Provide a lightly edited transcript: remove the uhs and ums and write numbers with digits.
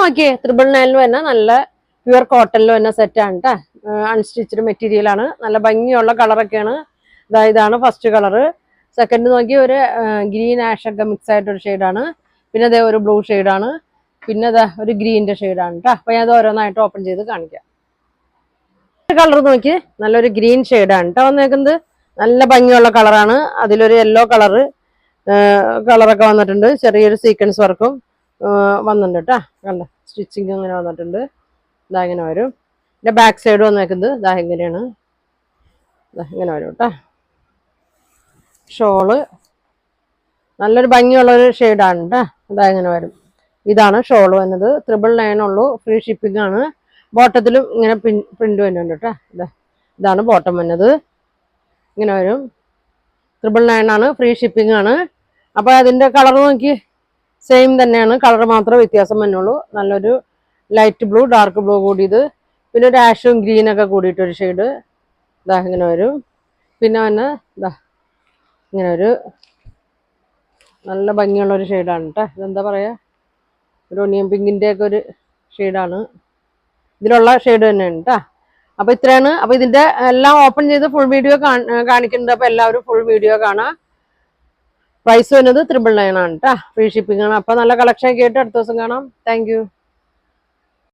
നോക്കിയേ 999 തന്നെ നല്ല പ്യുവർ കോട്ടണിൽ തന്നെ സെറ്റാണ് കേട്ടോ. അൺസ്റ്റിച്ച്ഡ് മെറ്റീരിയൽ ആണ്. നല്ല ഭംഗിയുള്ള കളറൊക്കെയാണ്. ഇതാണ് ഫസ്റ്റ് കളറ്. സെക്കൻഡ് നോക്കി ഒരു ഗ്രീൻ ആഷ് ഒക്കെ മിക്സ് ആയിട്ടൊരു ഷെയ്ഡാണ്. പിന്നെ അതേ ഒരു ബ്ലൂ ഷെയ്ഡാണ്. പിന്നെ അതാ ഒരു ഗ്രീനിന്റെ ഷെയ്ഡാണ് കേട്ടോ. അപ്പൊ ഞാൻ അത് ഓരോന്നായിട്ട് ഓപ്പൺ ചെയ്ത് കാണിക്കാം. കളർ നോക്കി നല്ലൊരു ഗ്രീൻ ഷെയ്ഡാണ് കേട്ടോ വന്നേക്കുന്നത്. നല്ല ഭംഗിയുള്ള കളറാണ്. അതിലൊരു യെല്ലോ കളറൊക്കെ വന്നിട്ടുണ്ട്. ചെറിയൊരു സീക്വൻസ് വർക്കും വന്നിട്ടുണ്ട് കേട്ടോ. കണ്ട സ്റ്റിച്ചിങ് അങ്ങനെ വന്നിട്ടുണ്ട്. ഇതാ ഇങ്ങനെ വരും. പിന്നെ ബാക്ക് സൈഡ് വന്നേക്കുന്നത് ഇതാ ഇങ്ങനെയാണ്. ഇങ്ങനെ വരും കേട്ടോ. ഷോള് നല്ലൊരു ഭംഗിയുള്ളൊരു ഷെയ്ഡാണ് കേട്ടോ. ഇതാ ഇങ്ങനെ വരും. ഇതാണ് ഷോള് വന്നത്. 999 ഉള്ളൂ. ഫ്രീ ഷിപ്പിംഗ് ആണ്. ബോട്ടത്തിലും ഇങ്ങനെ പ്രിന്റ് വരുന്നുണ്ട് കേട്ടോ. ഇതാണ് ബോട്ടം വന്നത്. ഇങ്ങനെ വരും. 999 ആണ്. ഫ്രീ ഷിപ്പിംഗ് ആണ്. അപ്പൊ അതിന്റെ കളർ നോക്കി സെയിം തന്നെയാണ്. കളർ മാത്രമേ വ്യത്യാസം വന്നുള്ളൂ. നല്ലൊരു ലൈറ്റ് ബ്ലൂ ഡാർക്ക് ബ്ലൂ കൂടിയത്. പിന്നെ ഒരു ആഷും ഗ്രീനൊക്കെ കൂടിയിട്ടൊരു ഷെയ്ഡ്. ഇതാ ഇങ്ങനെ വരും. പിന്നെ തന്നെ ഇതാ ഇങ്ങനെ ഒരു നല്ല ഭംഗിയുള്ള ഒരു ഷെയ്ഡാണ് കേട്ടോ. ഇതെന്താ പറയാ, ഒരു ഒണിയൻ പിങ്കിന്റെ ഒക്കെ ഒരു ഷെയ്ഡാണ്. ഇതിലുള്ള ഷെയ്ഡ് തന്നെയാണ് കേട്ടോ. അപ്പൊ ഇത്രയാണ്. അപ്പൊ ഇതിന്റെ എല്ലാം ഓപ്പൺ ചെയ്ത് ഫുൾ വീഡിയോ കാണിക്കുന്നുണ്ട്. അപ്പൊ എല്ലാവരും ഫുൾ വീഡിയോ കാണാം. പ്രൈസ് വരുന്നത് 999 ആണ് കേട്ടോ. ഫ്രീ ഷിപ്പിംഗ് ആണ്. അപ്പൊ നല്ല കളക്ഷൻ ഒക്കെ ആയിട്ട് അടുത്ത ദിവസം കാണാം. Thank you.